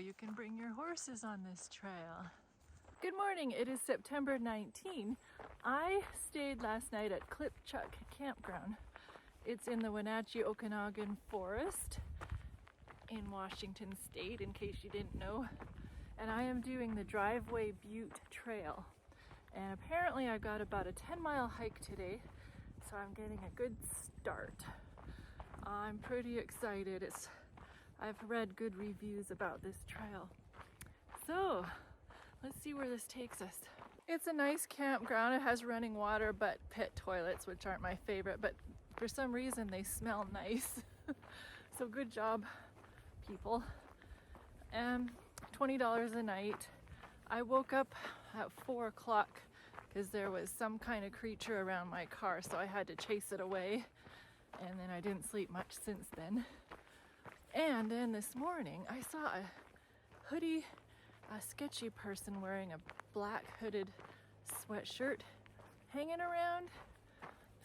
you can bring your horses on this trail. Good morning, it is September 19. I stayed last night at Clipchuck Campground. It's in the Wenatchee-Okanagan Forest in Washington State, in case you didn't know. And I am doing the Driveway Butte Trail. And apparently I got about a 10-mile hike today, so I'm getting a good start. I'm pretty excited. I've read good reviews about this trail. So let's see where this takes us. It's a nice campground. It has running water, but pit toilets, which aren't my favorite, but for some reason they smell nice. So good job, people. $20 a night. I woke up at 4 o'clock because there was some kind of creature around my car, so I had to chase it away. And then I didn't sleep much since then. And then this morning I saw a hoodie, a sketchy person wearing a black hooded sweatshirt hanging around.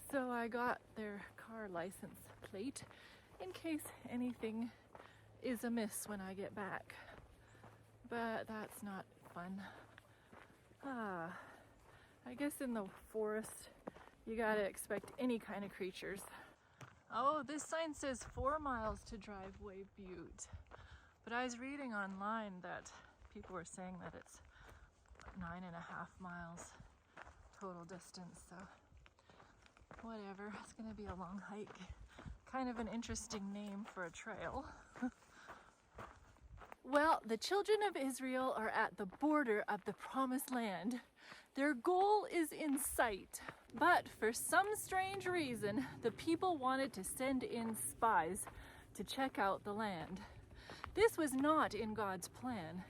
So I got their car license plate in case anything is amiss when I get back. But that's not fun. I guess in the forest you gotta expect any kind of creatures. Oh, this sign says 4 miles to Driveway Butte. But I was reading online that people were saying that it's 9.5 miles total distance, so whatever. It's gonna be a long hike. Kind of an interesting name for a trail. Well, the children of Israel are at the border of the Promised Land. Their goal is in sight, but for some strange reason, the people wanted to send in spies to check out the land. This was not in God's plan,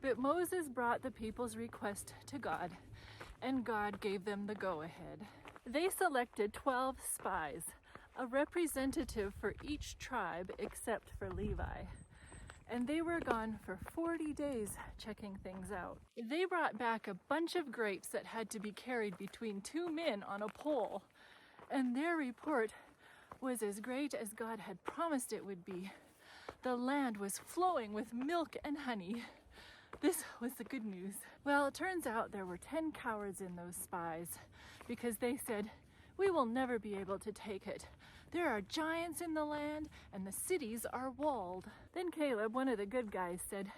but Moses brought the people's request to God, and God gave them the go-ahead. They selected 12 spies, a representative for each tribe except for Levi. And they were gone for 40 days checking things out. They brought back a bunch of grapes that had to be carried between 2 men on a pole. And their report was as great as God had promised it would be. The land was flowing with milk and honey. This was the good news. Well, it turns out there were 10 cowards in those spies because they said, "We will never be able to take it. There are giants in the land and the cities are walled." Then Caleb, one of the good guys, said,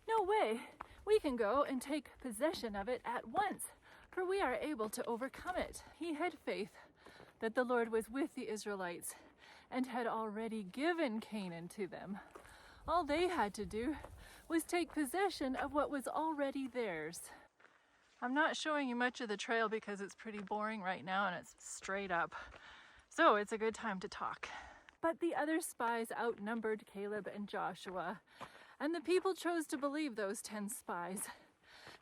"No way, we can go and take possession of it at once, for we are able to overcome it." He had faith that the Lord was with the Israelites and had already given Canaan to them. All they had to do was take possession of what was already theirs. I'm not showing you much of the trail because it's pretty boring right now and it's straight up. So it's a good time to talk. But the other spies outnumbered Caleb and Joshua, and the people chose to believe those 10 spies.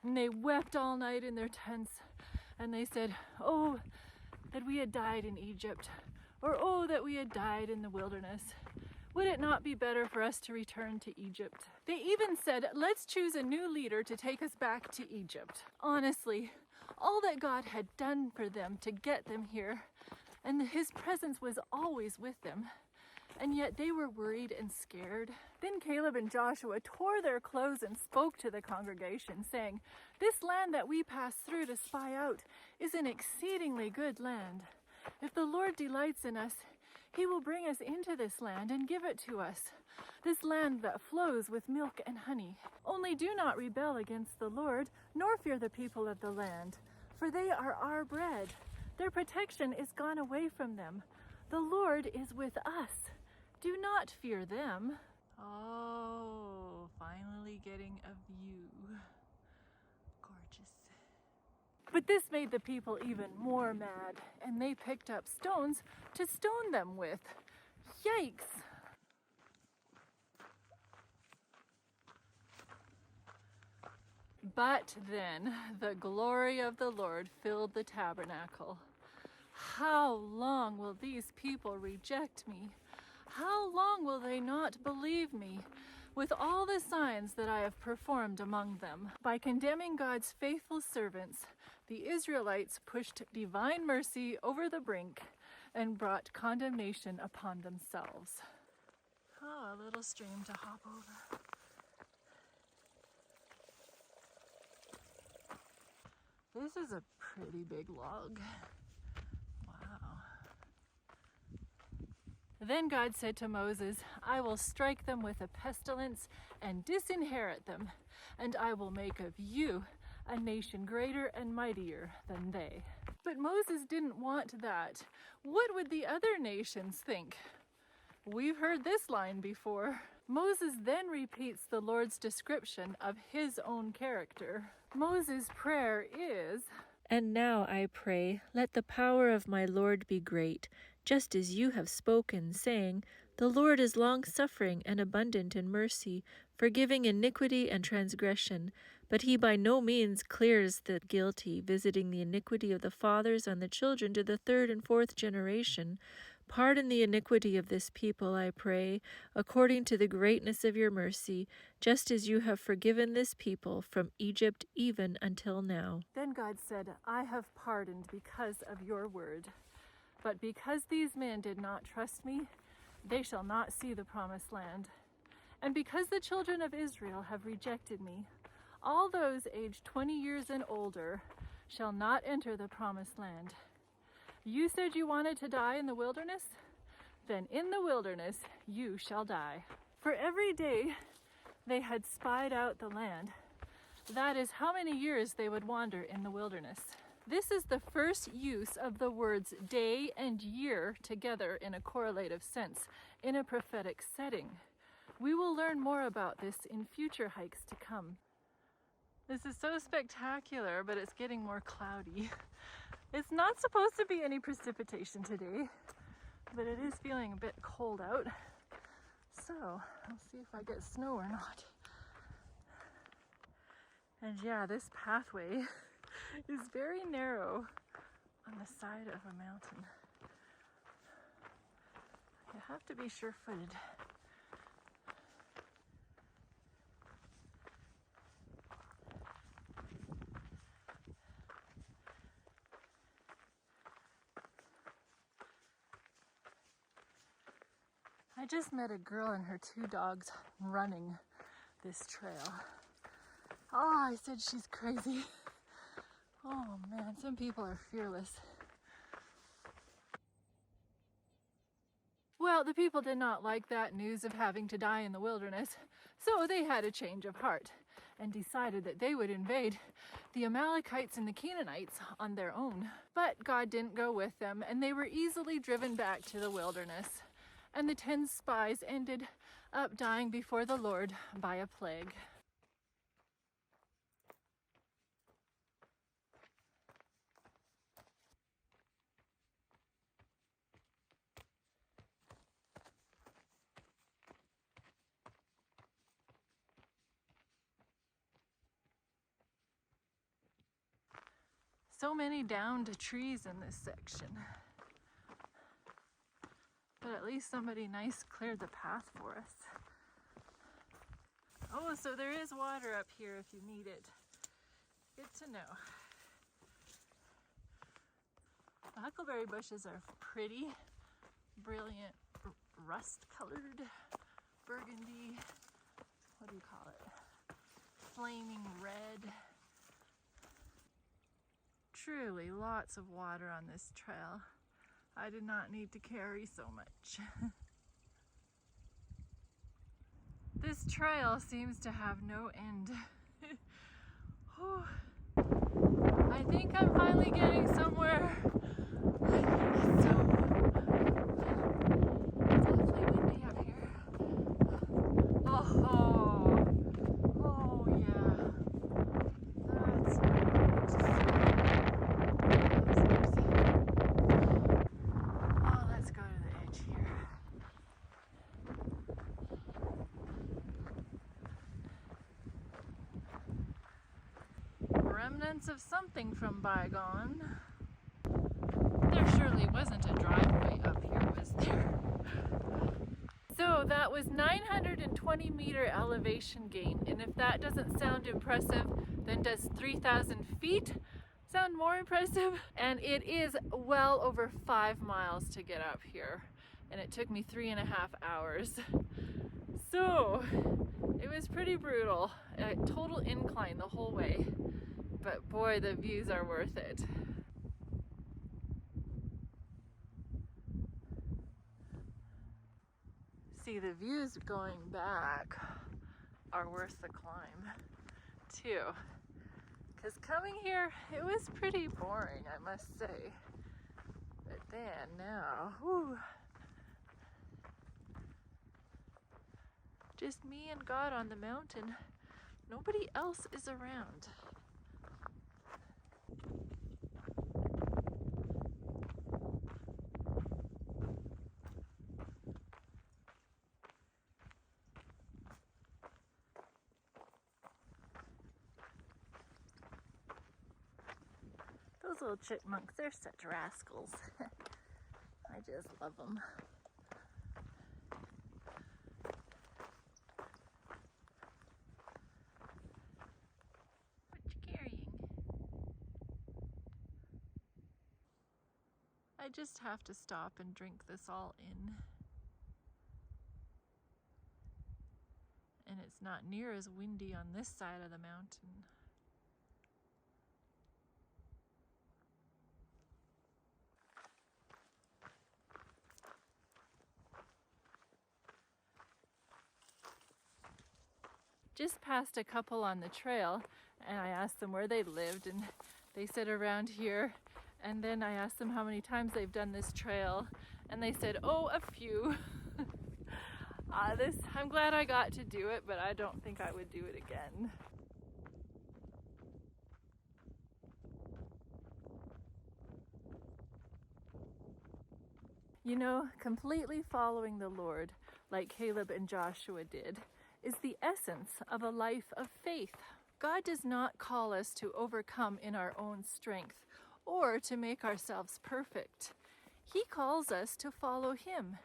And they wept all night in their tents, and they said, "Oh, that we had died in Egypt," or "Oh, that we had died in the wilderness. Would it not be better for us to return to Egypt?" They even said, "Let's choose a new leader to take us back to Egypt." Honestly, all that God had done for them to get them here, and His presence was always with them, and yet they were worried and scared. Then Caleb and Joshua tore their clothes and spoke to the congregation, saying, "This land that we passed through to spy out is an exceedingly good land. If the Lord delights in us, He will bring us into this land and give it to us, this land that flows with milk and honey. Only do not rebel against the Lord, nor fear the people of the land, for they are our bread. Their protection is gone away from them. The Lord is with us. Do not fear them." Oh, finally getting a view. Gorgeous. But this made the people even more mad, and they picked up stones to stone them with. Yikes! But then the glory of the Lord filled the tabernacle. How long will these people reject me? How long will they not believe me with all the signs that I have performed among them? By condemning God's faithful servants, the Israelites pushed divine mercy over the brink and brought condemnation upon themselves. Oh, a little stream to hop over. This is a pretty big log. Wow. Then God said to Moses, I will strike them with a pestilence and disinherit them, and I will make of you a nation greater and mightier than they. But Moses didn't want that. What would the other nations think? We've heard this line before. Moses then repeats the Lord's description of his own character. Moses' prayer is, And now I pray, let the power of my Lord be great, just as you have spoken, saying, The Lord is long-suffering and abundant in mercy, forgiving iniquity and transgression, but he by no means clears the guilty, visiting the iniquity of the fathers on the children to the third and fourth generation. Pardon the iniquity of this people, I pray, according to the greatness of your mercy, just as you have forgiven this people from Egypt even until now. Then God said, I have pardoned because of your word. But because these men did not trust me, they shall not see the promised land. And because the children of Israel have rejected me, all those aged 20 years and older shall not enter the promised land. You said you wanted to die in the wilderness? Then in the wilderness you shall die. For every day they had spied out the land, that is how many years they would wander in the wilderness. This is the first use of the words day and year together in a correlative sense, in a prophetic setting. We will learn more about this in future hikes to come. This is so spectacular, but it's getting more cloudy. It's not supposed to be any precipitation today, but it is feeling a bit cold out. So, I'll see if I get snow or not. And yeah, this pathway is very narrow on the side of a mountain. You have to be sure-footed. I just met a girl and her 2 dogs running this trail. Oh, I said she's crazy. Oh man, some people are fearless. Well, the people did not like that news of having to die in the wilderness, so they had a change of heart and decided that they would invade the Amalekites and the Canaanites on their own. But God didn't go with them, and they were easily driven back to the wilderness. And the 10 spies ended up dying before the Lord by a plague. So many downed trees in this section. But at least somebody nice cleared the path for us. Oh, so there is water up here if you need it. Good to know. The huckleberry bushes are pretty, brilliant, rust-colored, burgundy, what do you call it? Flaming red. Truly lots of water on this trail. I did not need to carry so much. This trail seems to have no end. I think I'm finally getting somewhere. It's so awfully windy up here. Oh yeah. That's let's go to the edge here. Remnants of something from bygone. There surely wasn't a driveway up here, was there? So that was 920 meter elevation gain, and if that doesn't sound impressive, then does 3,000 feet sound more impressive? And it is well over 5 miles to get up here, and it took me 3.5 hours. So it was pretty brutal, a total incline the whole way. but boy, the views are worth it. See, the views going back are worth the climb too. Because coming here, it was pretty boring, I must say. But then now, whew, just me and God on the mountain. Nobody else is around. Those little chipmunks, they're such rascals. I just love them. What you carrying? I just have to stop and drink this all in. And it's not near as windy on this side of the mountain. Just passed a couple on the trail, and I asked them where they lived, and they said around here. And then I asked them how many times they've done this trail, and they said, oh, a few. I'm glad I got to do it, but I don't think I would do it again. You know, completely following the Lord, like Caleb and Joshua did, is the essence of a life of faith. God does not call us to overcome in our own strength or to make ourselves perfect. He calls us to follow Him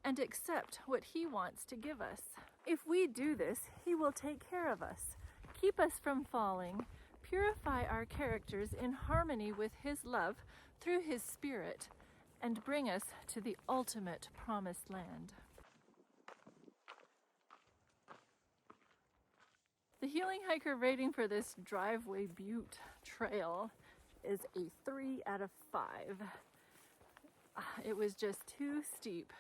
and accept what He wants to give us. If we do this, He will take care of us, keep us from falling, purify our characters in harmony with His love through His Spirit, and bring us to the ultimate promised land. The healing hiker rating for this driveway Butte trail is a 3 out of 5. It was just too steep.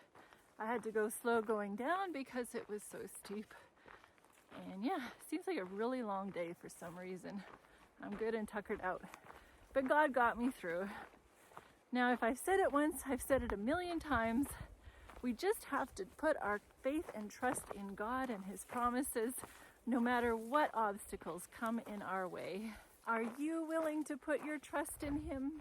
I had to go slow going down because it was so steep. And yeah, seems like a really long day for some reason. I'm good and tuckered out. But God got me through. Now, if I've said it once, I've said it a million times. We just have to put our faith and trust in God and His promises, no matter what obstacles come in our way. Are you willing to put your trust in Him?